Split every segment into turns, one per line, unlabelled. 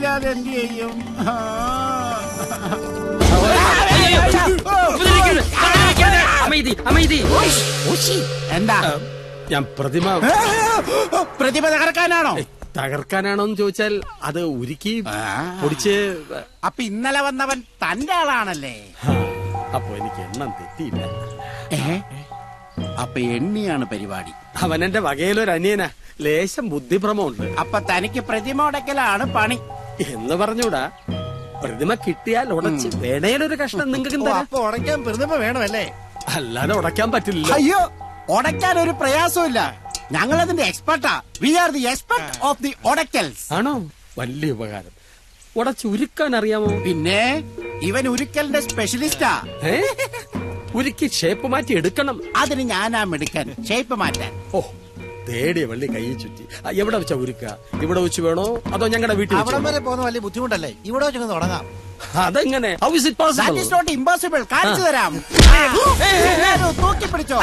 ഇല്ലാതെ എന്ത് ചെയ്യും? എന്താ?
ഞാൻ പ്രതിമ
തകർക്കാനാണോ?
തകർക്കാനാണോന്ന് ചോദിച്ചാൽ അത് ഉരുക്കി പൊടിച്ച്.
അപ്പൊ ഇന്നലെ വന്നവൻ തന്റെ ആളാണല്ലേ?
അപ്പൊ എനിക്ക് എണ്ണം തെറ്റിയില്ല.
അപ്പൊ എണ്ണിയാണ് പരിപാടി.
അവൻ എന്റെ വകയിലൊരു അനിയനാ. ലേശം ബുദ്ധിഭ്രമമുണ്ട്.
അപ്പൊ തനിക്ക് പ്രതിമ ഉടക്കലാണ് പണി
എന്ന് പറഞ്ഞൂടാ. പ്രതിമ കിട്ടിയാൽ ഉടച്ച് വേണേലൊരു കഷ്ണം നിങ്ങൾക്ക്.
അപ്പൊ ഉടയ്ക്കാൻ പ്രതിമ വേണമല്ലേ?
അല്ലാതെ ഉടയ്ക്കാൻ പറ്റില്ല.
അയ്യോ, ഉടയ്ക്കാൻ ഒരു പ്രയാസമില്ല. ഞങ്ങൾ അതിന്റെ എക്സ്പെർട്ടാ. We are the expert of the ഉടക്കൽസ്.
ആണോ? വലിയ ഉപകാരം. ഉടച്ച് ഉരുക്കാൻ അറിയാമോ?
പിന്നെ ഇവൻ ഉരുക്കലിന്റെ സ്പെഷ്യലിസ്റ്റാ.
ഉരുക്കി ഷേപ്പ് മാറ്റി എടുക്കണം.
അതിന് ഞാനാ മിടുക്കൻ, ഷേപ്പ് മാറ്റാൻ.
ഓ, തേടിയ വള്ളി കൈ ചുറ്റി. എവിടെ വെച്ചാ ഉരുക്ക? ഇവിടെ വെച്ച് വേണോ അതോ ഞങ്ങളുടെ വീട്ടിൽ?
അവിടം വരെ പോകുന്ന വലിയ ബുദ്ധിമുട്ടല്ലേ? ഇവിടെ വെച്ച് തുടങ്ങാം.
അതെങ്ങനെ?
That is not impossible. കാണിച്ചു തരാം. തൂക്കി പിടിച്ചോ.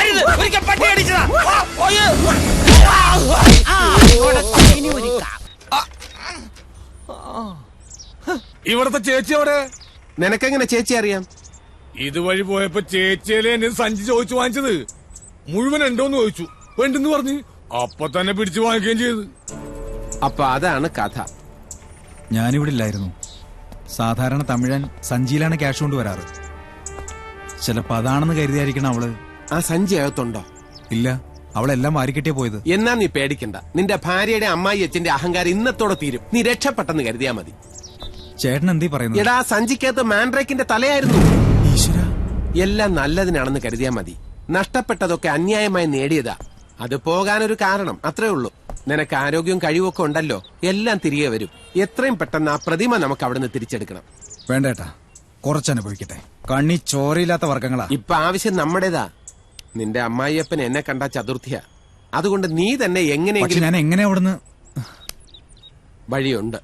ഇനി ഉരുക്കാം.
ഇവിടത്തെ ചേച്ചി അവിടെ?
നിനക്കെങ്ങനെ ചേച്ചി അറിയാം?
ഇതുവഴി പോയപ്പോ ചേച്ചിയിലെ എന്നെ സഞ്ചി ചോദിച്ചു വാങ്ങിച്ചത്. മുഴുവൻ ഉണ്ടോന്ന് ചോദിച്ചു. വേണ്ടെന്ന് പറഞ്ഞ് അപ്പൊ തന്നെ പിടിച്ചു വാങ്ങിക്കുകയും ചെയ്തു.
അപ്പൊ അതാണ് കഥ.
ഞാനിവിടെ ഇല്ലായിരുന്നു. സാധാരണ തമിഴൻ സഞ്ചിയിലാണ് ക്യാഷ് കൊണ്ടുവരാറ്. ചിലപ്പോ അതാണെന്ന് കരുതിയായിരിക്കണം അവള്.
ആ സഞ്ചി അകത്തുണ്ടോ?
ഇല്ല, അവളെല്ലാം വാരിക്കെട്ടിയാ പോയത്.
എന്നാ നീ പേടിക്കണ്ട. നിന്റെ ഭാര്യയുടെ അമ്മായി അച്ഛന്റെ അഹങ്കാരം ഇന്നത്തോടെ തീരും. നീ രക്ഷപ്പെട്ടെന്ന് കരുതിയാ മതി.
ചേട്ടൻ എന്തീ പറയുന്നത്?
എടാ, സഞ്ചിക്കകത്ത് മാൻഡ്രേക്കിന്റെ തലയായിരുന്നു.
ഈശ്വര,
എല്ലാം നല്ലതിനാണെന്ന് കരുതിയാ മതി. നഷ്ടപ്പെട്ടതൊക്കെ അന്യായമായി നേടിയതാ. അത് പോകാനൊരു കാരണം, അത്രേ ഉള്ളൂ. നിനക്ക് ആരോഗ്യവും കഴിവൊക്കെ ഉണ്ടല്ലോ, എല്ലാം തിരികെ വരും. എത്രയും പെട്ടെന്ന് ആ പ്രതിമ നമുക്ക് അവിടുന്ന് തിരിച്ചെടുക്കണം.
വേണ്ടേട്ടാ, കുറച്ചനുഭവിക്കട്ടെ. കണ്ണി ചോരയില്ലാത്ത വർഗങ്ങളാ.
ഇപ്പൊ ആവശ്യം നമ്മുടേതാ. നിന്റെ അമ്മായിയപ്പൻ എന്നെ കണ്ട ചതുർത്ഥിയാ. അതുകൊണ്ട് നീ തന്നെ എങ്ങനെയെങ്കിലും
ഞാൻ എങ്ങനെ അവിടുന്ന്
വഴിയുണ്ട്.